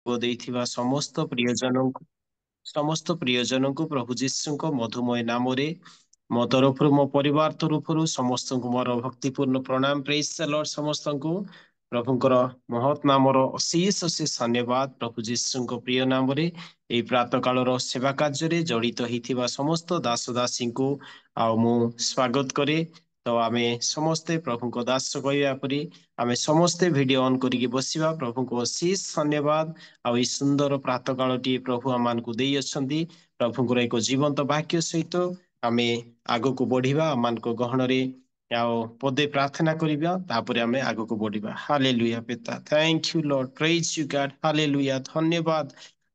ଦେଇଥିବା ସମସ୍ତ ପ୍ରିୟଜନଙ୍କୁ ପ୍ରଭୁ ଯୀଶୁଙ୍କ ମଧୁମୟ ନାମରେ ମୋ ତରଫରୁ ମୋ ପରିବାର ତରଫରୁ ସମସ୍ତଙ୍କୁ ମୋର ଭକ୍ତିପୂର୍ଣ୍ଣ ପ୍ରଣାମ। ପ୍ରେଜ୍ ଦ ଲର୍ଡ ସମସ୍ତଙ୍କୁ ପ୍ରଭୁଙ୍କର ମହତ୍ ନାମର ଅଶେଷ ଅଶେଷ ଧନ୍ୟବାଦ। ପ୍ରଭୁ ଯୀଶୁଙ୍କ ପ୍ରିୟ ନାମରେ ଏହି ପ୍ରାତଃ କାଳର ସେବା କାର୍ଯ୍ୟରେ ଜଡ଼ିତ ହେଇଥିବା ସମସ୍ତ ଦାସ ଦାସୀଙ୍କୁ ଆଉ ମୁଁ ସ୍ୱାଗତ କରେ। ତ ଆମେ ସମସ୍ତେ ପ୍ରଭୁଙ୍କ ଦାସ କହିବା ପରି ଆମେ ସମସ୍ତେ ଭିଡିଓ ଅନ୍ କରିକି ବସିବା। ପ୍ରଭୁଙ୍କୁ ଅଶେଷ ଧନ୍ୟବାଦ। ଆଉ ଏଇ ସୁନ୍ଦର ପ୍ରାତଃ କାଳଟି ପ୍ରଭୁ ଆମମାନଙ୍କୁ ଦେଇ ଅଛନ୍ତି। ପ୍ରଭୁଙ୍କର ଏକ ଜୀବନ୍ତ ବାକ୍ୟ ସହିତ ଆମେ ଆଗକୁ ବଢିବା। ଆମମାନଙ୍କ ଗହଣରେ ଆଉ ପଦେ ପ୍ରାର୍ଥନା କରିବା, ତାପରେ ଆମେ ଆଗକୁ ବଢିବା। ହାଲେଲୁୟା ପିତା, ଥ୍ୟାଙ୍କ ୟୁ ଲର୍ଡ, ପ୍ରେଜ୍ ୟୁ ଗଡ୍। ହାଲେଲୁୟା, ଧନ୍ୟବାଦ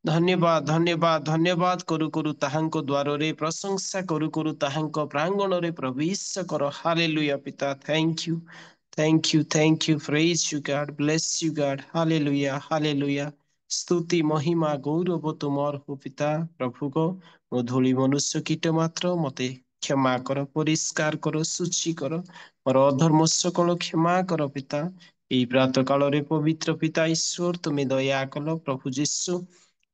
ଧନ୍ୟବାଦ ଧନ୍ୟବାଦ ଧନ୍ୟବାଦ କରୁ କରୁ ତାହାଙ୍କ ଦ୍ୱାରରେ ପ୍ରଶଂସା କରୁ କରୁ ତାହାଙ୍କ ପ୍ରାଙ୍ଗଣରେ ପ୍ରବେଶ କର। ହାଲେଲୁୟା ପିତା, thank you thank you praise you God, bless you God. ହାଲେଲୁୟା ହାଲେଲୁୟା, ସ୍ତୁତି ମହିମା ଗୌରବ ତୁମର ହୋ ପିତା। ପ୍ରଭୁଗ ମୋ ଧୂଳି ମନୁଷ୍ୟ କୀଟ ମାତ୍ର, ମତେ କ୍ଷମା କର, ପରିଷ୍କାର କର, ଶୁଚି କର, ମୋର ଅଧର୍ମ ସକଳ କ୍ଷମା କର ପିତା। ଏଇ ପ୍ରାତଃ କାଳରେ ପବିତ୍ର ପିତା ଈଶ୍ୱର ତୁମେ ଦୟା କଲ। ପ୍ରଭୁ ଯୀଶୁ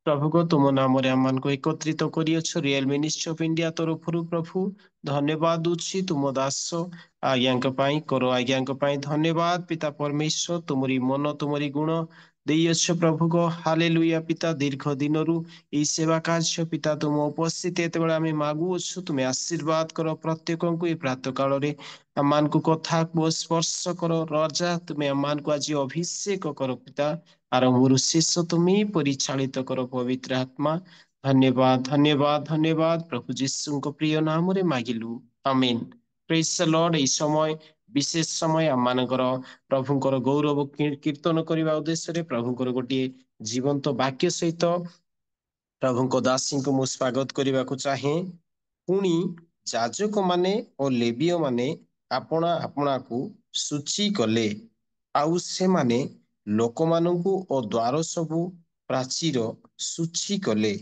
ପ୍ରଭୁଗ ତୁମ ନାମରେ ଆମମାନଙ୍କୁ ଏକତ୍ରିତ କରିଅଛ ରିଏଲ ମିନିଷ୍ଟ୍ରି ଅଫ ଇଣ୍ଡିଆ ତରଫରୁ। ପ୍ରଭୁ ଧନ୍ୟବାଦ ଦଉଛି ତୁମ ଦାସ ଆଜ୍ଞାଙ୍କ ପାଇଁ, କର ଆଜ୍ଞାଙ୍କ ପାଇଁ ଧନ୍ୟବାଦ ପିତା ପରମେଶ୍ୱର। ତୁମରି ମନ ତୁମରି ଗୁଣ ଦେଇଅଛ ପ୍ରଭୁଗ। ହାଲେଲୁୟା ପିତା, ଦୀର୍ଘ ଦିନରୁ ଏଇ ସେବା କାର୍ଯ୍ୟ ପିତା ତୁମ ଉପସ୍ଥିତି ଯେତେବେଳେ ଆମେ ମାଗୁଅଛୁ, ତୁମେ ଆଶୀର୍ବାଦ କର ପ୍ରତ୍ୟେକଙ୍କୁ। ଏ ପ୍ରାତଃ କାଳରେ ଆମମାନଙ୍କୁ କଥା କୁହ, ସ୍ପର୍ଶ କର ରାଜା। ତୁମେ ଆମମାନଙ୍କୁ ଆଜି ଅଭିଷେକ କର ପିତା। ଆରମ୍ଭରୁ ଶେଷ ତୁମେ ପରିଚାଳିତ କର ପବିତ୍ର ଆତ୍ମା। ଧନ୍ୟବାଦ ଧନ୍ୟବାଦ ଧନ୍ୟବାଦ ପ୍ରଭୁ ଯୀଶୁଙ୍କ ପ୍ରିୟ ନାମରେ ମାଗିଲୁ, ଆମେନ୍। ପ୍ରେଜ୍ ଦ ଲର୍ଡ। ଏହି ସମୟ ବିଶେଷ ସମୟ ଆମମାନଙ୍କର ପ୍ରଭୁଙ୍କର ଗୌରବ କୀର୍ତ୍ତନ କରିବା ଉଦ୍ଦେଶ୍ୟରେ ପ୍ରଭୁଙ୍କର ଗୋଟିଏ ଜୀବନ୍ତ ବାକ୍ୟ ସହିତ ପ୍ରଭୁଙ୍କ ଦାସୀଙ୍କୁ ମୁଁ ସ୍ୱାଗତ କରିବାକୁ ଚାହେଁ। ପୁଣି ଯାଜକମାନେ ଓ ଲେବୀୟ ମାନେ ଆପଣା ଆପଣାକୁ ସୂଚୀ କଲେ, ଆଉ ସେମାନେ ଲୋକମାନଙ୍କୁ ଓ ଦ୍ୱାର ସବୁ ପ୍ରାଚୀର ସୂଚୀ କଲେ।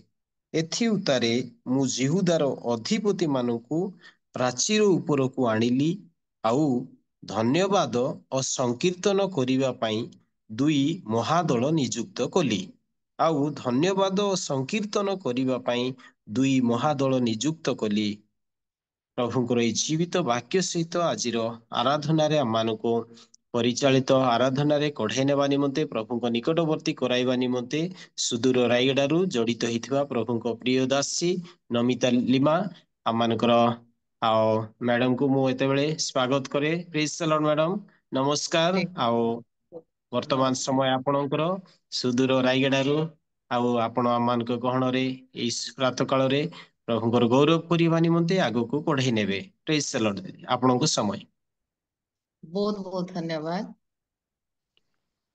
ଏଥି ଉତ୍ତାରେ ମୁଁ ଯିହୁଦାର ଅଧିପତି ମାନଙ୍କୁ ପ୍ରାଚୀର ଉପରକୁ ଆଣିଲି, ଆଉ ଧନ୍ୟବାଦ ଓ ସଂକୀର୍ତ୍ତନ କରିବା ପାଇଁ ଦୁଇ ମହାଦଳ ନିଯୁକ୍ତ କଲି। ଆଉ ଧନ୍ୟବାଦ ଓ ସଂକୀର୍ତ୍ତନ କରିବା ପାଇଁ ଦୁଇ ମହାଦଳ ନିଯୁକ୍ତ କଲି। ପ୍ରଭୁଙ୍କର ଏଇ ଜୀବିତ ବାକ୍ୟ ସହିତ ଆଜିର ଆରାଧନାରେ ଆମମାନଙ୍କୁ ପରିଚାଳିତ, ଆରାଧନାରେ କଢେଇ ନେବା ନିମନ୍ତେ, ପ୍ରଭୁଙ୍କ ନିକଟବର୍ତ୍ତୀ କରାଇବା ନିମନ୍ତେ ସୁଦୂର ରାୟଗଡାରୁ ଜଡିତ ହେଇଥିବା ପ୍ରଭୁଙ୍କ ପ୍ରିୟ ଦାସୀ ନମିତା ଲିମା ଆମମାନଙ୍କର ଆଉ ମ୍ୟାଡମକୁ ମୁଁ ଏତେବେଳେ ସ୍ୱାଗତ କରେ। ପ୍ରେଜ୍ ଦ ଲର୍ଡ ମ୍ୟାଡମ, ନମସ୍କାର। ଆଉ ବର୍ତ୍ତମାନ ସମୟ ଆପଣଙ୍କର ସୁଦୂର ରାୟଗଡାରୁ, ଆଉ ଆପଣ ଆମମାନଙ୍କ ଗହଣରେ ଏଇ ପ୍ରାତଃ କାଳରେ ପ୍ରଭୁଙ୍କର ଗୌରବ କରିବା ନିମନ୍ତେ ଆଗକୁ ବଢେଇ ନେବେ। ପ୍ରେଜ୍ ଦ ଲର୍ଡ, ଆପଣଙ୍କ ସମୟ। ବହୁତ ବହୁତ ଧନ୍ୟବାଦ।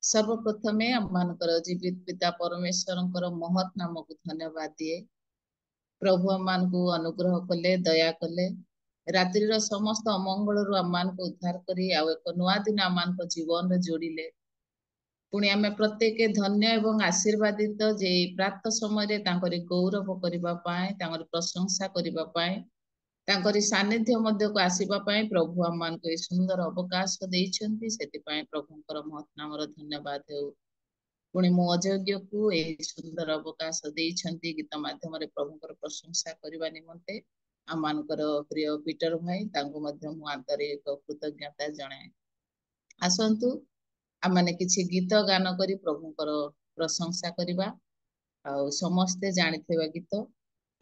ସର୍ବପ୍ରଥମେ ଆମମାନଙ୍କର ଜୀବିତ ପିତା ପରମେଶ୍ୱରଙ୍କର ମହତ୍ ନାମକୁ ଧନ୍ୟବାଦ ଦିଏ। ପ୍ରଭୁ ଆମମାନଙ୍କୁ ଅନୁଗ୍ରହ କଲେ, ଦୟା କଲେ। ରାତ୍ରିର ସମସ୍ତ ଅମଙ୍ଗଳରୁ ଆମମାନଙ୍କୁ ଉଦ୍ଧାର କରି ଆଉ ଏକ ନୂଆ ଦିନ ଆମମାନଙ୍କ ଜୀବନରେ ଯୋଡ଼ିଲେ। ପୁଣି ଆମେ ପ୍ରତ୍ୟେକ ଧନ୍ୟ ଏବଂ ଆଶୀର୍ବାଦିତ ଯେ ପ୍ରାପ୍ତ ସମୟରେ ତାଙ୍କରି ଗୌରବ କରିବା ପାଇଁ, ତାଙ୍କର ପ୍ରଶଂସା କରିବା ପାଇଁ, ତାଙ୍କରି ସାନ୍ନିଧ୍ୟ ମଧ୍ୟକୁ ଆସିବା ପାଇଁ ପ୍ରଭୁ ଆମମାନଙ୍କୁ ଏହି ସୁନ୍ଦର ଅବକାଶ ଦେଇଛନ୍ତି। ସେଥିପାଇଁ ପ୍ରଭୁଙ୍କର ମହତ୍ ନାମର ଧନ୍ୟବାଦ ହେଉ। ପୁଣି ମୁଁ ଅଯୋଗ୍ୟକୁ ଏହି ସୁନ୍ଦର ଅବକାଶ ଦେଇଛନ୍ତି ଗୀତ ମାଧ୍ୟମରେ ପ୍ରଭୁଙ୍କର ପ୍ରଶଂସା କରିବା ନିମନ୍ତେ। ଆମମାନଙ୍କର ପ୍ରିୟ ପିଟର ଭାଇ, ତାଙ୍କୁ ମଧ୍ୟ ମୁଁ ଆନ୍ତରିକ କୃତଜ୍ଞତା ଜଣାଏ। ଆସନ୍ତୁ ଆମମାନେ କିଛି ଗୀତ ଗାନ କରି ପ୍ରଭୁଙ୍କର ପ୍ରଶଂସା କରିବା। ଆଉ ସମସ୍ତେ ଜାଣିଥିବା ଗୀତ,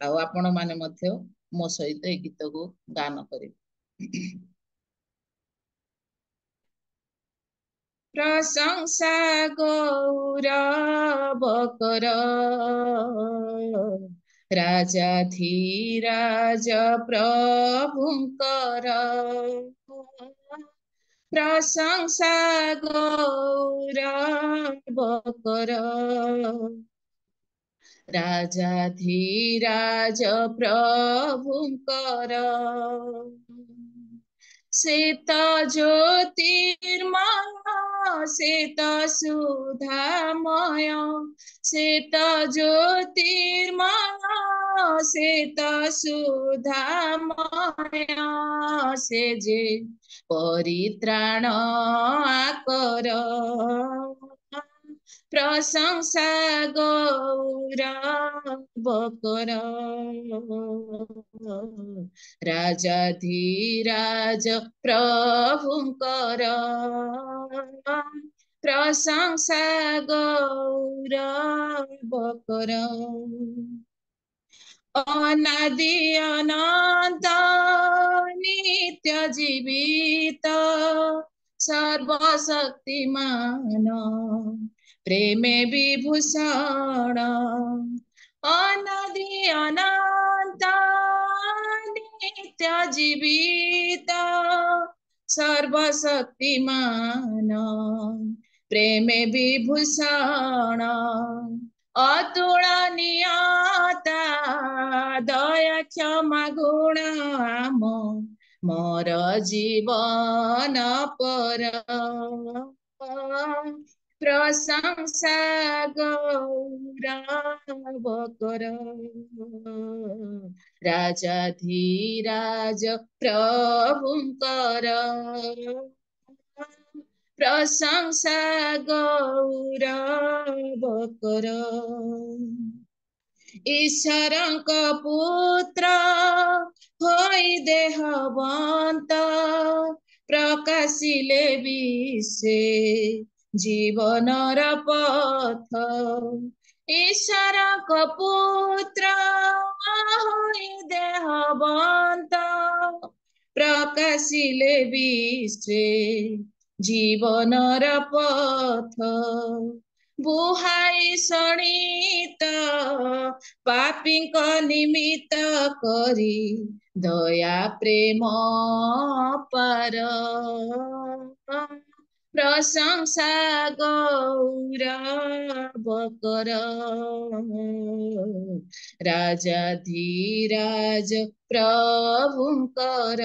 ଆଉ ଆପଣମାନେ ମଧ୍ୟ ମୋ ସହିତ ଏଇ ଗୀତକୁ ଗାନ କରିବେ। ପ୍ରଶଂସା ଗୌରବ କର, ରାଜାଧିରାଜ ପ୍ରଭୁଙ୍କର। ପ୍ରଶଂସା ଗୌରବ କର, ରାଜାଧିରାଜ ପ୍ରଭୁଙ୍କର। ଶ୍ଵେତ ଜ୍ୟୋତିର୍ମୟ, ଶ୍ଵେତ ସୁଧାମୟ, ଶ୍ଵେତ ଜ୍ୟୋତିର୍ମୟ, ଶ୍ଵେତ ସୁଧାମୟ, ସେ ଯେ ପରିତ୍ରାଣ ଆକର, प्रशंसा गौरव कर राजाधिराज प्रभुंकर प्रशंसा गौरव कर अनादि अनंत नित्य जीवित सर्वशक्तिमान प्रेमे विभूषण अनादि अनंत नित्य जीवित सर्वशक्तिमान प्रेमे विभूषण अतुलनीयता दया क्षमा गुण आम मोर जीवन पर प्रशंसा गौरव कर राजाधिराज प्रभुंकर प्रशंसा गौरव कर ईश्वरଙ୍କ पुत्र होई देहवंत प्रकाशिले विश्वे जीवनर पथ ईश्वरଙ୍କ पुत्र होई देहवंत प्रकाशिले विश्वे जीवनर पथ बुहाई शणित पापीଙ୍କ निमित्त करी दया प्रेम पार प्रशंसा गौरव कर राजाधिराज प्रभुंकर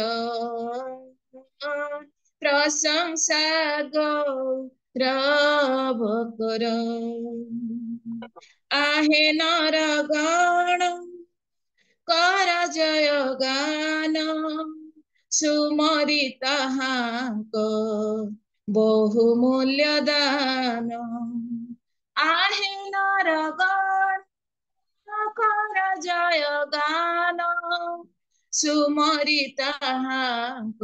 प्रशंसा गौरव कर आहे नरगण कर जय गान सुमरि ताहांक बहुमूल्य दान आहे नरगण कर जय गान सुमरि ताहांक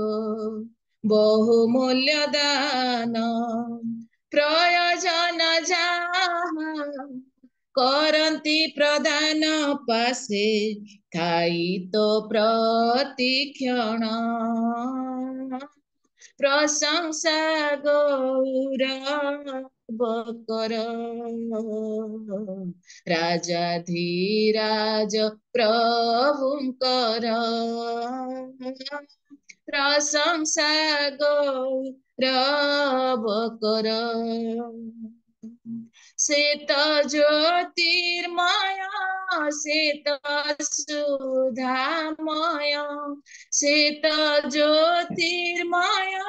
बहुमूल्य दान प्रयोजन जाहा करन्ति प्रदान पासे थाई तो प्रतिक्षण प्रशंसा गौरव कर राजाधिराज प्रभुंकर प्रशंसा गौरव कर श्वेत ज्योतिर्मय श्वेत सुधामय श्वेत ज्योतिर्मय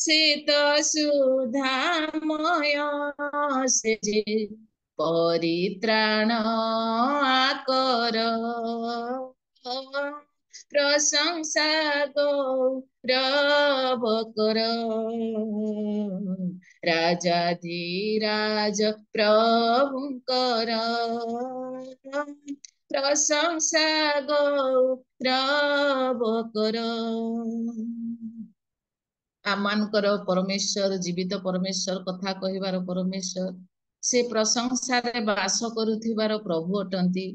श्वेत सुधामय से परित्राण आकर प्रशंसा गौरव कर राजाधिराज प्रभुंकर प्रशंसा गौरव कर आमानकर परमेश्वर जीवित परमेश्वर कथा कहिबार परमेश्वर से प्रशंसा रे वास करुथिबार प्रभु अटंती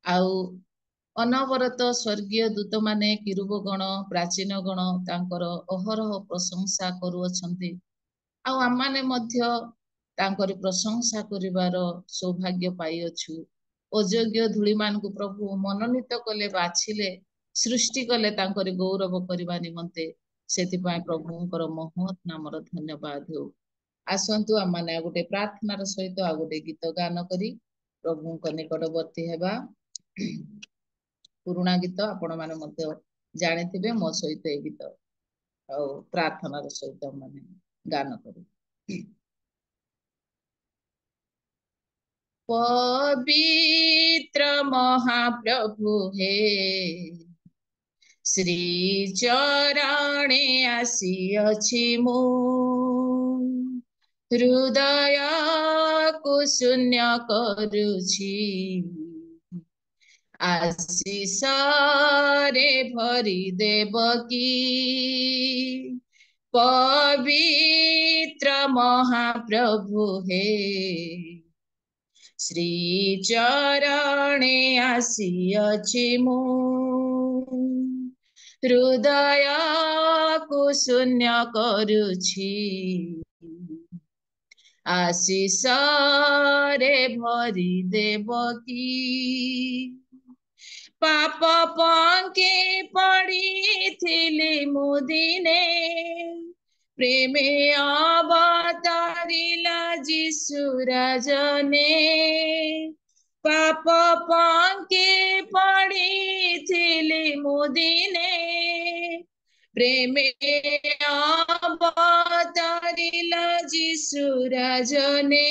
आउ अनवरत स्वर्गीय दूत माने किरुब गण प्राचीन गण तांकर अहरह प्रशंसा करुअछंती आउ आमाने मध्य तांकर प्रशंसा करिवार सौभाग्य पाइअछु अयोग्य धूली मान को प्रभु मनोनीत कले बाछिले सृष्टि कले तांकर गौरव करिवा निमंते सेतिपाई प्रभुंकर महत् नामर धन्यवाद हो आसंतु आमाने गोटे प्रार्थनार सहित आ गोटे गीत गान करी प्रभुंक निकटवर्ती हेबा पुराणा गीत आपण माने मध्य जानिथिबे मो सहित ए गीत आ प्रार्थनार सहित माने गान करी पवित्र महाप्रभु हे श्री चरणे आसी अछि मो हृदय को शून्य करुछि आशीषरे भरि देवकी पवित्र महाप्रभु हे श्री चरणे आसीअछि मु हृदय को शून्य करुछि आशीषरे भरि देवकी पाप पंके पड़िथिली मुदिने प्रेमे अवतारिला जीशु राजने पाप पंके पड़िथिली मुदिने प्रेमे अवतारिला जीशु राजने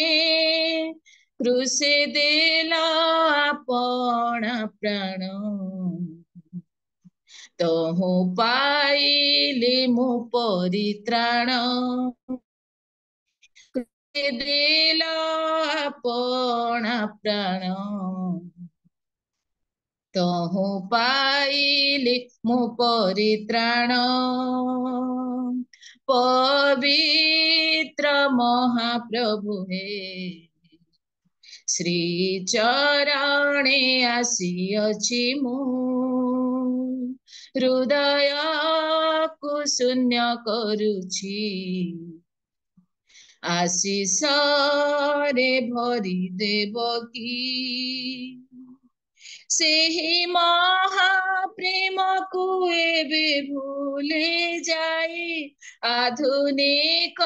क्रूसे देला आपणा प्राण तहु पाइली मु परित्राण क्रूसे देला आपणा प्राण तहु पाइली मु परित्राण पवित्र महाप्रभु हे श्री चरणे आसीअछि मु हृदय को शून्य करुछि आशीषरे भरि देवकी सेहि महाप्रेम को एबे भूले जाई आधुनिक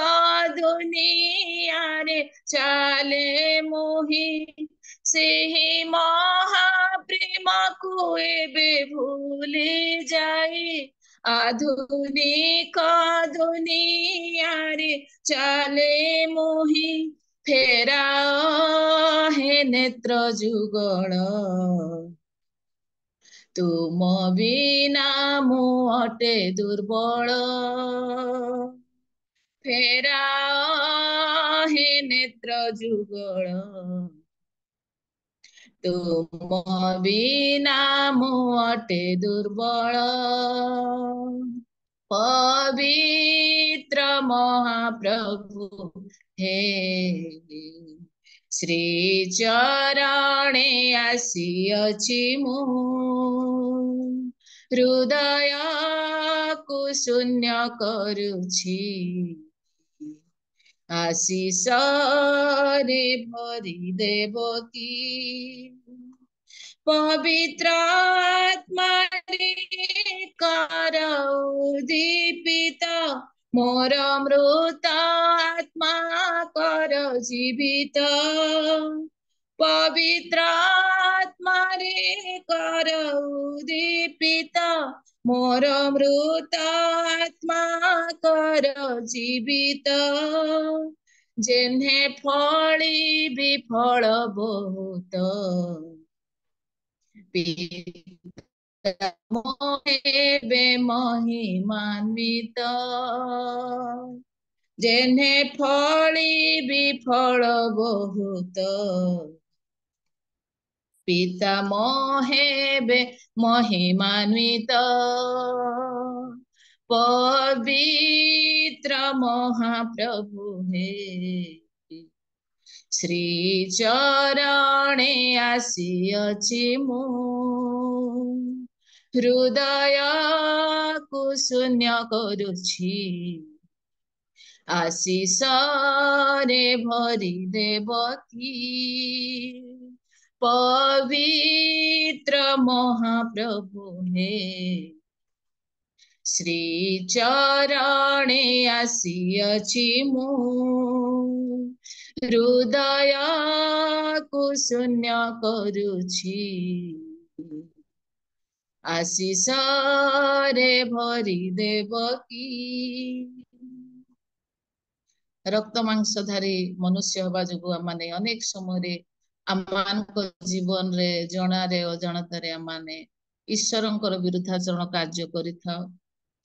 दुनियारे चाले मोहि सेहि महाप्रेम को एबे भूले जाई आधुनिक दुनियारे चाले मोहि फेराओ हे नेत्र जुगल तुम बिना मु अटे दुर्बल फेराओ हे नेत्र जुगल तुम बिना मु अटे दुर्बल पवित्र महाप्रभु हे श्री चरणे आसीअछि मु हृदय को शून्य करुछि आशीषरे भरि देवकी पवित्र आत्मारे कर उद्दीपित मोर मृत आत्मा कर जीवित पवित्र आत्मारे कर उद्दीपित मोर मृत आत्मा कर जीवित जेन्हे फली विफल बहुत मोहे महिमान्वित जेन्हे फली विफल बहुत पिता मोहे महिमान्वित पवित्र महाप्रभु हे श्री चरणे आसीअछि मु हृदय को शून्य करुछि आशीषरे भरि देवकी पवित्र महाप्रभु हे श्री चरणे आसीअछि मु हृदय को शून्य करुछि आशीषरे भरि देवकी रक्त मांसधारी मनुष्य हवा जोगु आमाने अनेक समय आम जीवन रे जणारे अजाणतारे आमाने ईश्वरंकर विरुद्धाचरण कार्य करिथाउ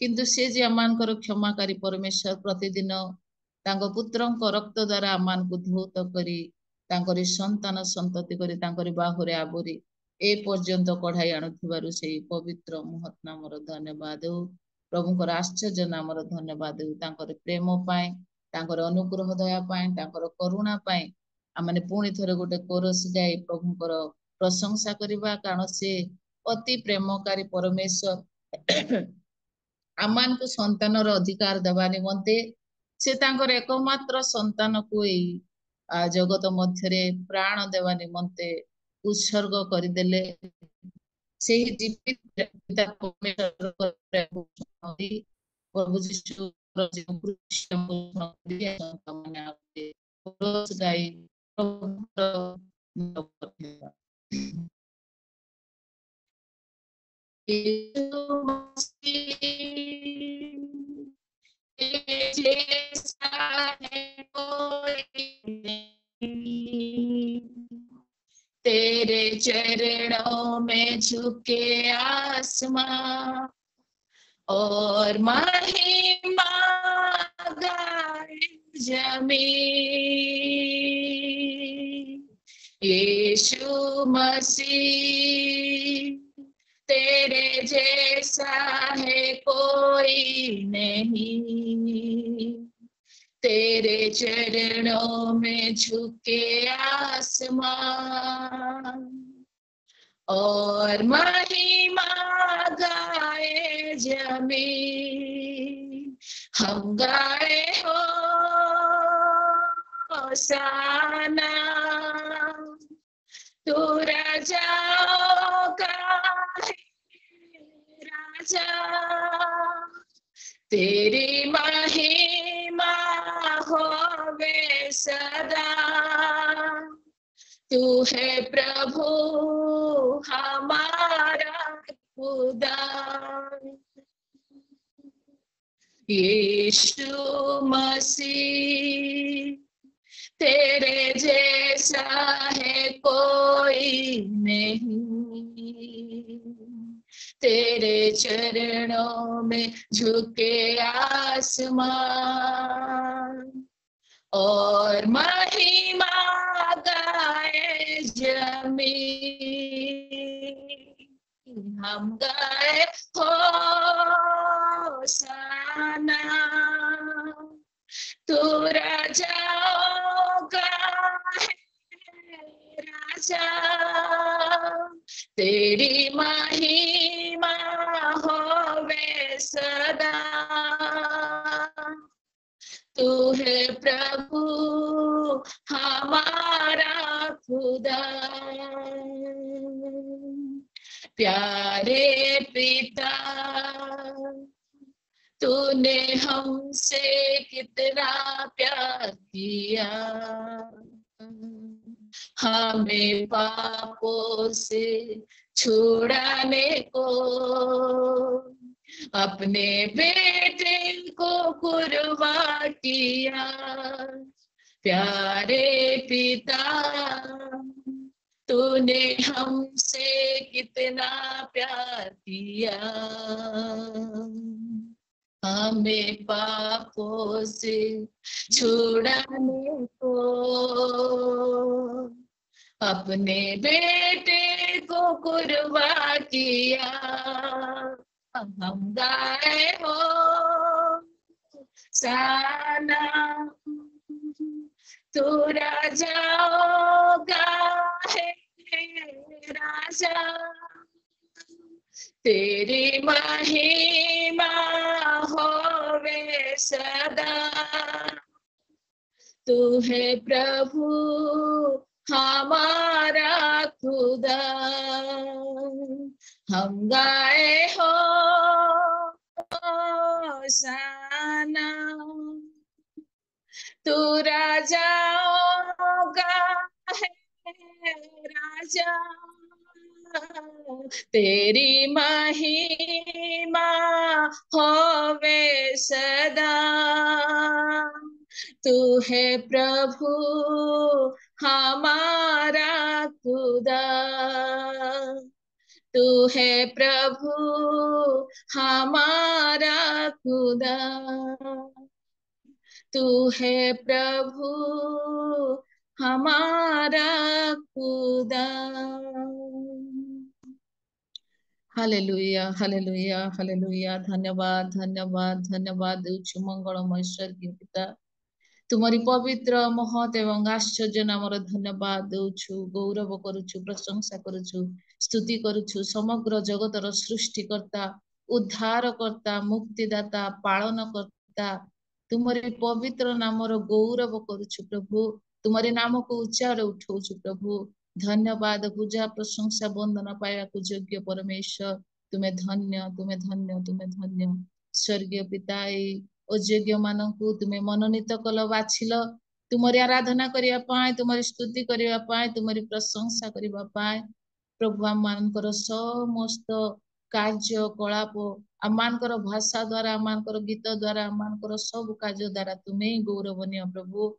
किंतु से जे आमानकर क्षमाकारी परमेश्वर प्रतिदिन तांको पुत्रंक रक्त द्वारा आमान को धौत करी तांकरी संतान संतति करी तांकरी बाहुरे आबोरी ए पर्यंत कढ़ाई आणुथिबारु सेई पवित्र महत् नामर धन्यवाद देउ। प्रभुଙ୍କର आश्चर्य नामर धन्यवाद देउ। तांकर प्रेम पाए, तांकर अनुग्रह दया पाए, तांकर करुणा पाए आमने पुणी थरे गोटे कोरस गाई प्रभुଙ୍କର प्रशंसा करिबा, कारण से अति प्रेमकारी परमेश्वर आମାନଙ୍କୁ ସନ୍ତାନର ଅଧିକାର ଦେବା ନିମନ୍ତେ ସେ ତାଙ୍କର ଏକମାତ୍ର ସନ୍ତାନକୁ ଏଇ ଜଗତ ମଧ୍ୟରେ ପ୍ରାଣ ଦେବା ନିମନ୍ତେ ଉତ୍ସର୍ଗ କରିଦେଲେ। ସେହି ଜୀବିତ ପିତା ପରମେଶ୍ୱରଙ୍କ ପ୍ରେମକୁ ଶୁଣନ୍ତି। ପ୍ରଭୁ ଯୀଶୁଙ୍କର ଯେଉଁ କୃଷ୍ଣ ସନ୍ତାନମାନେ ଆଗରେ କୋରସ୍ ଗାଇ ପ୍ରଭୁଙ୍କର କରିଥିବା। यीशु मसीह जैसा है कोई नहीं, तेरे चरणों में झुके आसमां और महिमा गाए जमीन। यीशु मसीह तेरे जैसा है कोई नहीं, तेरे चरणों में झुके आसमां और महिमा गाए जमीन। हम गाए होसाना, तू राजाओं का राजा, तेरी महिमा होवे सदा। तू है प्रभु हमारा खुदा। यीशु मसीह तेरे जैसा है कोई नहीं, तेरे चरणों में झुके आसमान और महिमा गाए जमीन। हम गाए होसाना, तू राजाओं का है राजा, तेरी महिमा होवे सदा। तू है प्रभु हमारा खुदा। प्यारे पिता, तूने हमसे कितना प्यार किया, हमें पापों से छुड़ाने को अपने बेटे को कुर्बा किया। प्यारे पिता, तूने हमसे कितना प्यार किया, हमें पापों से छुड़ाने को अपने बेटे को कुर्बा किया। हम गाए हो साना, तू राजाओं का है राजा, तेरी महिमा होवे सदा। तू है प्रभु हमारा खुदा। हम गाए हो साना, तू राजाओं का है राजा, तेरी महिमा होवे सदा। तू है प्रभु हमारा खुदा। तू है प्रभु हमारा खुदा। तू है प्रभु हमारा खुदा। Hallelujah, hallelujah, hallelujah. धन्यवाद, धन्यवाद, धन्यवाद देउछु मंगलमय स्वर्गीय पिता। तुमरी पवित्र महत एवं आश्चर्य नामर धन्यवाद देउछु, गौरव करुछु, प्रशंसा करुछु, स्तुति करुछु। समग्र जगतर सृष्टिकर्ता, उद्धारकर्ता, मुक्तिदाता, पालनकर्ता, तुमरी पवित्र नामर गौरव करुछु प्रभु। तुमरी नामको उच्चार उठाउछु प्रभु। धन्यवाद, पूजा, प्रशंसा, वंदना पाइबाको योग्य परमेश्वर। तुमे धन्य, तुमे धन्य, तुमे धन्य। स्वर्गीय पिता, अयोग्य मानकु तुमे मनोनीत कल, बाछिल तुमरी आराधना करिया पाए, तुमरी स्तुति करिया पाए, तुमरी प्रशंसा करिया पाए। प्रभु आम मानकर समस्त कार्य कलाप, आम मानकर भाषा द्वारा, आम मानकर गीत द्वारा, आम मानकर सब कार्य द्वारा तुमे ही गौरवनीय प्रभु।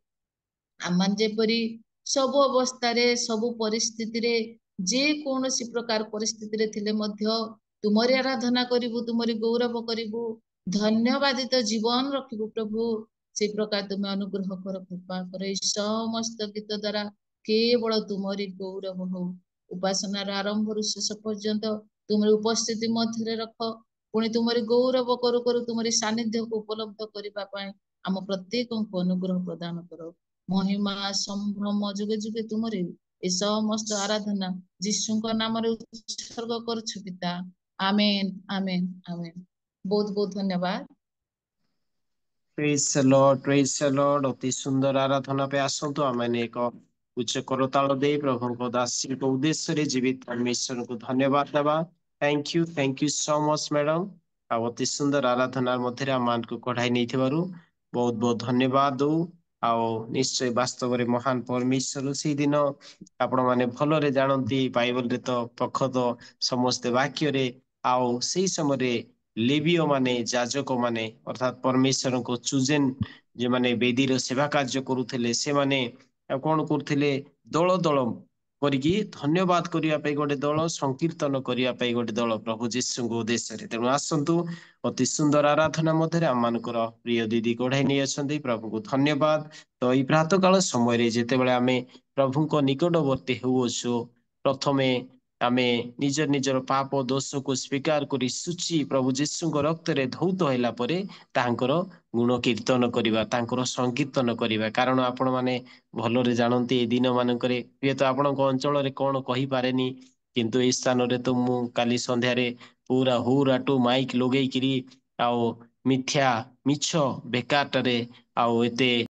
आम जेपरी सब अवस्था सब परिस्थिति रे, जे कौनसी प्रकार परिस्थिति रे थिले मध्य तुमरी आराधना करिबु, तुमरी गौरव करिबु, धन्यवादित जीवन रखिबु प्रभु। से प्रकार तुम अनुग्रह कर, कृपा कर। ई समस्त गीत द्वारा केवल तुमरी गौरव हो। उपासनार आरंभ शेष पर्यंत तुमरी उपस्थिति मध्य रख, पुणी तुमरी गौरव करू करू तुमरी सानिध्य को उपलब्ध करबा पाए आम प्रत्येक को अनुग्रह प्रदान कर। महिमा संभ्रम जुगे जुगे तुमरे ए समस्त आराधना जीशुଙ୍କ नामରେ उत्सर्ग କରୁଛୁ ପିତା। आमेन, आमेन, आमेन। बहुत बहुत धन्यवाद। Praise the Lord, praise the Lord. अति सुंदर आराधना पे आसंतु आमे एक उच्च करताल दे प्रभु दासी को उद्देश्य रे जीवित परमेश्वर को धन्यवाद देवा। Thank you so much madam. अति सुंदर आराधना मध्य आम को कढ़ाई नहीं बहुत बहुत धन्यवाद दो। आओ निश्चय वास्तव रे महान परमेश्वर से दिन आपण माने भलरे जानती बाइबल रे तो प्रखत समस्त वाक्य रे आओ से समय लेवीय माने जाजक माने अर्थात परमेश्वर को चुजेन जे माने वेदीर सेवा कार्य करुथिले से माने कौन करुथिले दल दल करिकी धन्यवाद करिया पे गोटे दल, संकीर्तन करिया पे गोटे दल प्रभु जीशु उद्देश्य रे। तेणु आसंतु अति सुंदर आराधना मध्य आम मानकर प्रिय दीदी कढ़ाई नहीं अच्छा, प्रभु को धन्यवाद। तो यही प्रातः काल समय जितेबाला आम प्रभु को निकटवर्ती होउछु, प्रथमे आमे निजर निजर पाप दोष को स्वीकार करी सूची प्रभु जीशु रक्त रे धौत होला परे तांकर गुण कीर्तन करिबा, तांकर संकीर्तन करिबा। कारण आपण माने भलरे जानती ए दिन मानकरे ये तो आपणक अंचल रे कोन कहि पारेनी, किंतु ए स्थान रे तो मु काली संध्या रे पूरा हुराटू माइक लगेई किरी आओ मिथ्या मिछ बेकारटरे आओ एते